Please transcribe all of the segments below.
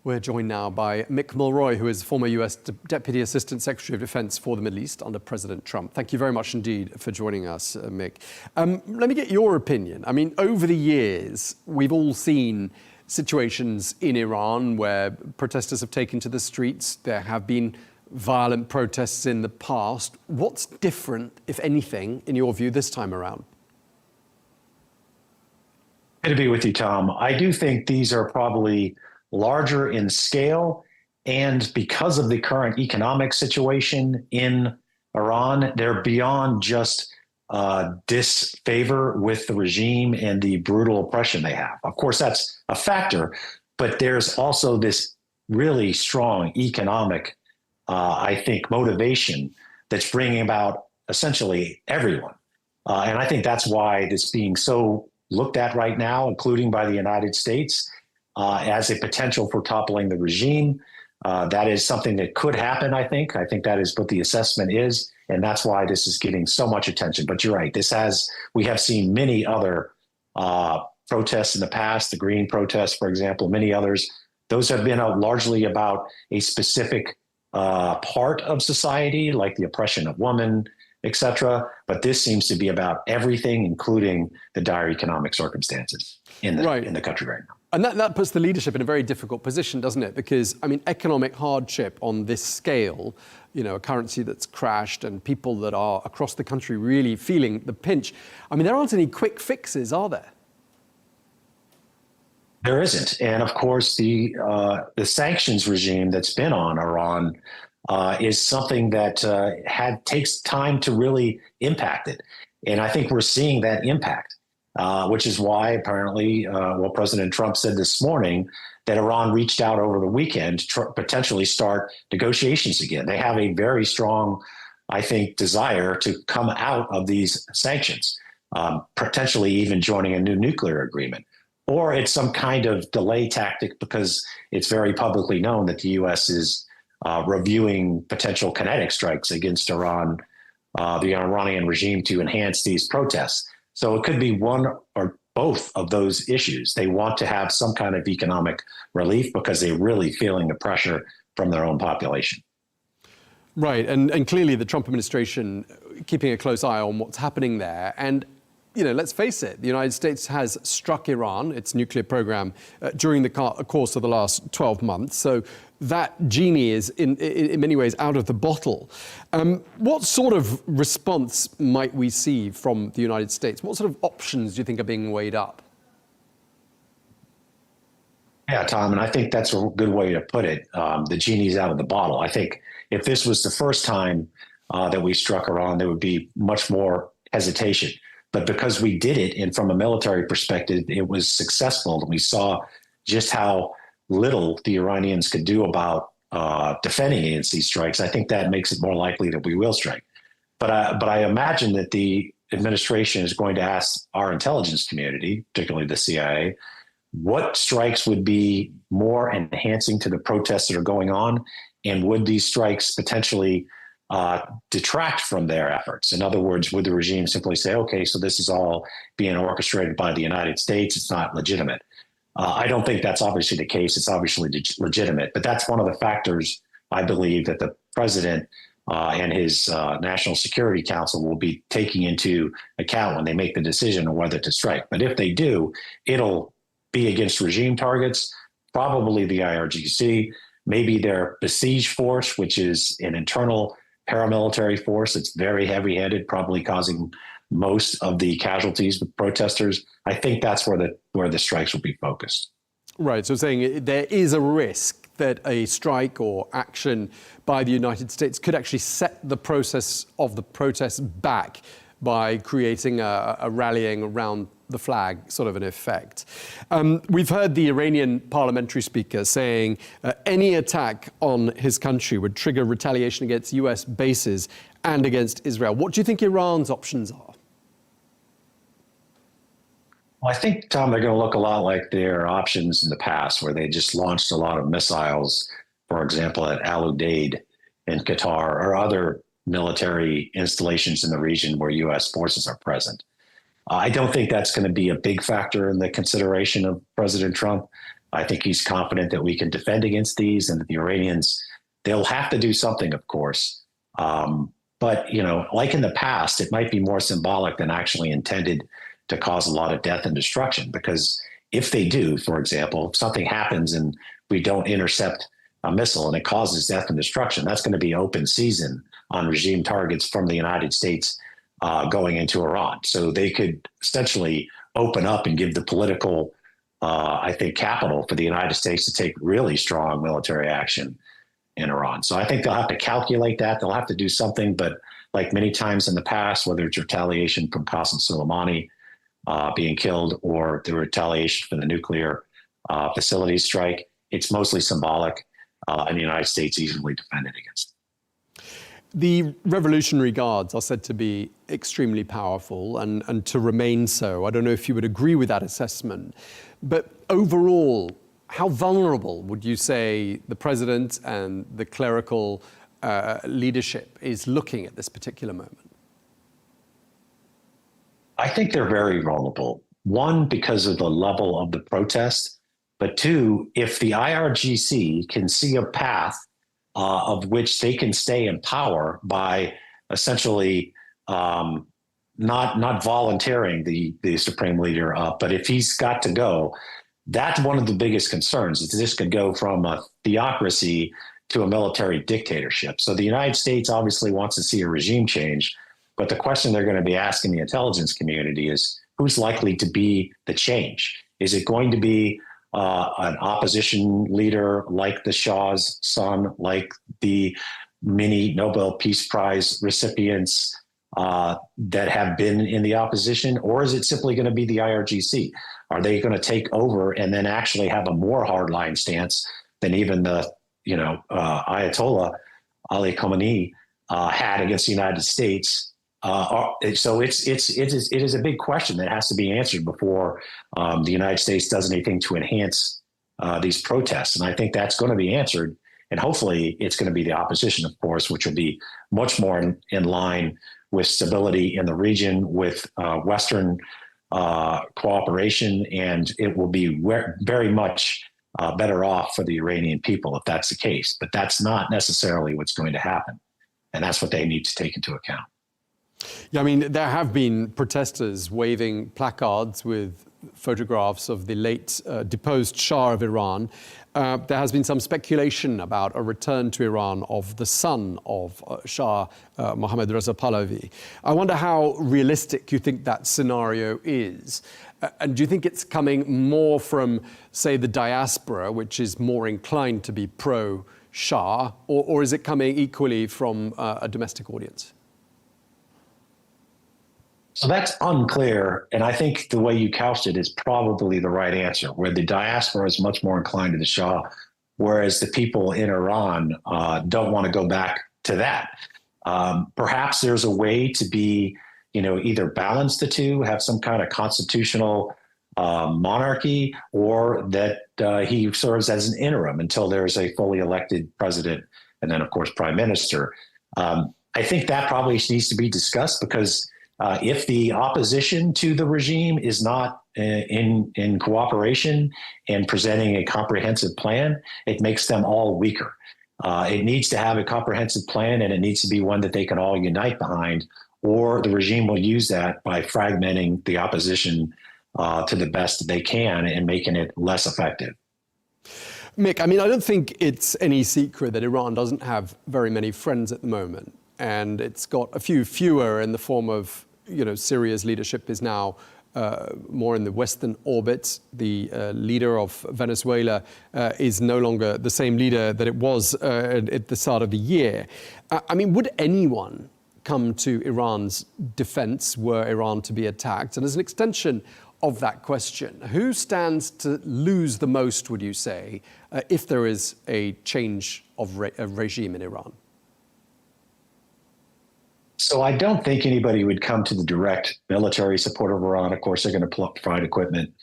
We're joined now by Mick Mulroy, who is former US Deputy Assistant Secretary of Defense for the Middle East under President Trump. Thank you very much indeed for joining us, Mick. Let me get your opinion. I mean, over the years, we've all seen situations in Iran where protesters have taken to the streets. There have been violent protests in the past. What's different, if anything, in your view, this time around? Good to be with you, Tom. I do think these are probably larger in scale, and because of the current economic situation in Iran, they're beyond just disfavor with the regime and the brutal oppression they have. Of course, that's a factor, but there's also this really strong economic, I think, motivation that's bringing about essentially everyone. And I think that's why it's being so looked at right now, including by the United States, as a potential for toppling the regime. That is something that could happen, I think. I think that is what the assessment is, and that's why this is getting so much attention. But you're right, we have seen many other protests in the past, the Green protests, for example, many others. Those have been largely about a specific part of society, like the oppression of women, etc. But this seems to be about everything, including the dire economic circumstances in the country right now. And that puts the leadership in a very difficult position, doesn't it? Because, I mean, economic hardship on this scale, you know, a currency that's crashed and people that are across the country really feeling the pinch. I mean, there aren't any quick fixes, are there? There isn't. And of course, the sanctions regime that's been on Iran is something that takes time to really impact it. And I think we're seeing that impact. Which is why apparently, President Trump said this morning that Iran reached out over the weekend to potentially start negotiations again. They have a very strong, I think, desire to come out of these sanctions, potentially even joining a new nuclear agreement. Or it's some kind of delay tactic because it's very publicly known that the U.S. is reviewing potential kinetic strikes against Iran, the Iranian regime, to enhance these protests. So it could be one or both of those issues. They want to have some kind of economic relief because they're really feeling the pressure from their own population. Right, and clearly the Trump administration keeping a close eye on what's happening there. And, you know, let's face it, the United States has struck Iran, its nuclear program, during the course of the last 12 months. So that genie is in many ways out of the bottle. What sort of response might we see from the United States? What sort of options do you think are being weighed up? Yeah, Tom, and I think that's a good way to put it. The genie's out of the bottle. I think if this was the first time that we struck Iran, there would be much more hesitation. But because we did it, and from a military perspective, it was successful, and we saw just how little the Iranians could do about defending against these strikes, I think that makes it more likely that we will strike. But I imagine that the administration is going to ask our intelligence community, particularly the CIA, what strikes would be more enhancing to the protests that are going on, and would these strikes potentially detract from their efforts? In other words, would the regime simply say, okay, so this is all being orchestrated by the United States, it's not legitimate? I don't think that's obviously the case. It's obviously legitimate, but that's one of the factors I believe that the president and his National Security Council will be taking into account when they make the decision on whether to strike. But if they do, it'll be against regime targets, probably the IRGC, maybe their besieged force, which is an internal paramilitary force. It's very heavy-handed, probably causing most of the casualties with protesters. I think that's where the strikes will be focused. Right, so saying there is a risk that a strike or action by the United States could actually set the process of the protests back by creating a rallying around the flag, sort of an effect. We've heard the Iranian parliamentary speaker saying any attack on his country would trigger retaliation against US bases and against Israel. What do you think Iran's options are? Well, I think, Tom, they're going to look a lot like their options in the past, where they just launched a lot of missiles, for example, at Al Udeid in Qatar, or other military installations in the region where U.S. forces are present. I don't think that's going to be a big factor in the consideration of President Trump. I think he's confident that we can defend against these, and that the Iranians, they'll have to do something, of course. But, like in the past, it might be more symbolic than actually intended to cause a lot of death and destruction. Because if they do, for example, if something happens and we don't intercept a missile and it causes death and destruction, that's going to be open season on regime targets from the United States going into Iran. So they could essentially open up and give the political, I think, capital for the United States to take really strong military action in Iran. So I think they'll have to calculate that. They'll have to do something. But like many times in the past, whether it's retaliation from Qasem Soleimani being killed or the retaliation for the nuclear facility strike, it's mostly symbolic, and the United States easily defended against it. The Revolutionary Guards are said to be extremely powerful and to remain so. I don't know if you would agree with that assessment. But overall, how vulnerable would you say the president and the clerical leadership is looking at this particular moment? I think they're very vulnerable. One, because of the level of the protest. But two, if the IRGC can see a path of which they can stay in power by essentially not volunteering the supreme leader up, but if he's got to go, that's one of the biggest concerns, is this could go from a theocracy to a military dictatorship. So the United States obviously wants to see a regime change, but the question they're going to be asking the intelligence community is, who's likely to be the change? Is it going to be an opposition leader like the Shah's son, like the many Nobel Peace Prize recipients that have been in the opposition? Or is it simply going to be the IRGC? Are they going to take over and then actually have a more hardline stance than even the Ayatollah Ali Khamenei had against the United States? So it is a big question that has to be answered before the United States does anything to enhance these protests. And I think that's going to be answered. And hopefully it's going to be the opposition, of course, which will be much more in line with stability in the region, with Western cooperation. And it will be very much better off for the Iranian people if that's the case. But that's not necessarily what's going to happen. And that's what they need to take into account. Yeah, I mean, there have been protesters waving placards with photographs of the late deposed Shah of Iran. There has been some speculation about a return to Iran of the son of Shah Mohammad Reza Pahlavi. I wonder how realistic you think that scenario is. And do you think it's coming more from, say, the diaspora, which is more inclined to be pro-Shah, or is it coming equally from a domestic audience? So that's unclear. And I think the way you couched it is probably the right answer, where the diaspora is much more inclined to the Shah, whereas the people in Iran don't want to go back to that. Perhaps there's a way to be, either balance the two, have some kind of constitutional monarchy, or that he serves as an interim until there's a fully elected president and then, of course, prime minister. I think that probably needs to be discussed, because if the opposition to the regime is not in cooperation and presenting a comprehensive plan, it makes them all weaker. It needs to have a comprehensive plan, and it needs to be one that they can all unite behind, or the regime will use that by fragmenting the opposition to the best they can and making it less effective. Mick, I mean, I don't think it's any secret that Iran doesn't have very many friends at the moment. And it's got a few fewer in the form of, Syria's leadership is now more in the Western orbit. The leader of Venezuela is no longer the same leader that it was at the start of the year. I mean, would anyone come to Iran's defense were Iran to be attacked? And as an extension of that question, who stands to lose the most, would you say, if there is a change of regime in Iran? So I don't think anybody would come to the direct military support of Iran. Of course, they're going to provide equipment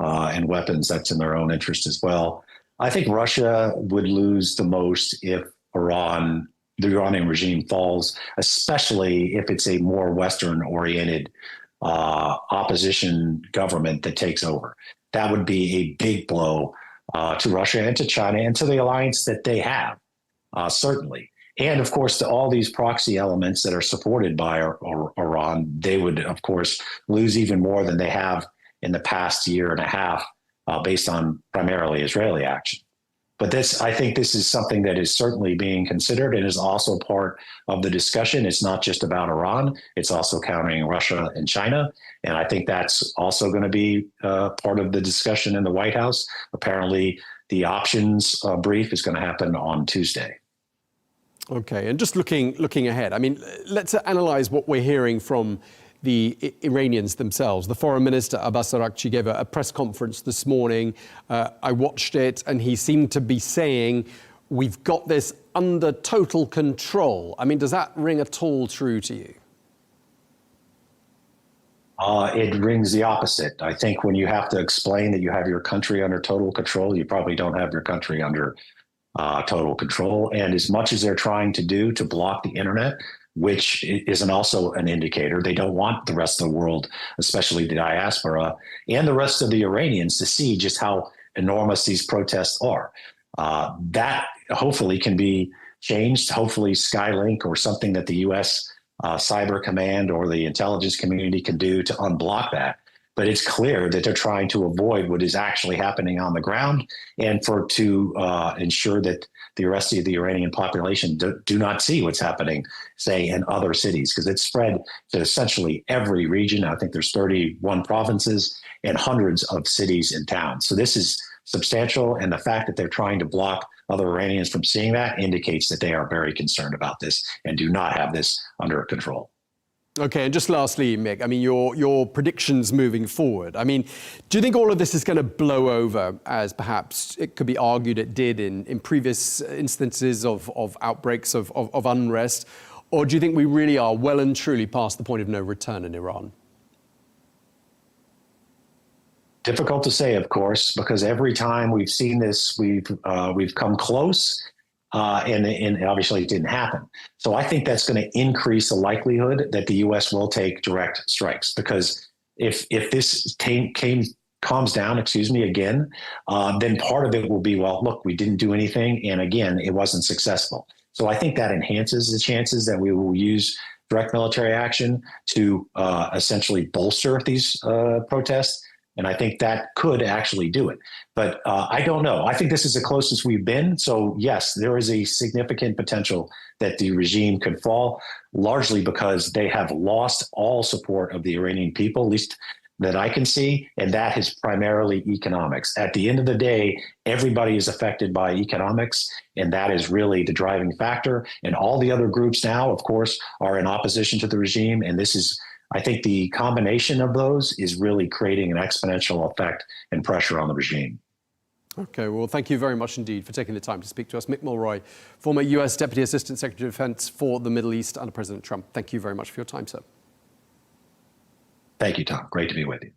and weapons. That's in their own interest as well. I think Russia would lose the most if the Iranian regime falls, especially if it's a more Western-oriented opposition government that takes over. That would be a big blow to Russia and to China and to the alliance that they have, certainly. And of course, all these proxy elements that are supported by Iran, they would, of course, lose even more than they have in the past year and a half, based on primarily Israeli action. But I think this is something that is certainly being considered and is also part of the discussion. It's not just about Iran, it's also counting Russia and China. And I think that's also going to be part of the discussion in the White House. Apparently, the options brief is going to happen on Tuesday. Okay, and just looking ahead, I mean, let's analyze what we're hearing from the Iranians themselves. The foreign minister, Abbas Araghchi, gave a press conference this morning. I watched it, and he seemed to be saying, we've got this under total control. I mean, does that ring at all true to you? It rings the opposite. I think when you have to explain that you have your country under total control, you probably don't have your country under total control. And as much as they're trying to do to block the internet, which isn't also an indicator, they don't want the rest of the world, especially the diaspora and the rest of the Iranians, to see just how enormous these protests are. That hopefully can be changed. Hopefully Skylink or something that the U.S. Cyber Command or the intelligence community can do to unblock that. But it's clear that they're trying to avoid what is actually happening on the ground, and to ensure that the rest of the Iranian population do not see what's happening, say, in other cities, because it's spread to essentially every region. I think there's 31 provinces and hundreds of cities and towns. So this is substantial, and the fact that they're trying to block other Iranians from seeing that indicates that they are very concerned about this and do not have this under control. Okay, and just lastly, Mick, I mean, your predictions moving forward. I mean, do you think all of this is going to blow over, as perhaps it could be argued it did in previous instances of outbreaks of unrest? Or do you think we really are well and truly past the point of no return in Iran? Difficult to say, of course, because every time we've seen this, we've come close. And obviously it didn't happen. So I think that's going to increase the likelihood that the U.S. will take direct strikes, because if this calms down, again, then part of it will be, well, look, we didn't do anything, and again, it wasn't successful. So I think that enhances the chances that we will use direct military action to essentially bolster these protests. And I think that could actually do it. But I don't know. I think this is the closest we've been. So yes, there is a significant potential that the regime could fall, largely because they have lost all support of the Iranian people, at least that I can see. And that is primarily economics. At the end of the day, everybody is affected by economics. And that is really the driving factor. And all the other groups now, of course, are in opposition to the regime. And this is, I think, the combination of those is really creating an exponential effect and pressure on the regime. Okay, well, thank you very much indeed for taking the time to speak to us. Mick Mulroy, former US Deputy Assistant Secretary of Defense for the Middle East under President Trump. Thank you very much for your time, sir. Thank you, Tom. Great to be with you.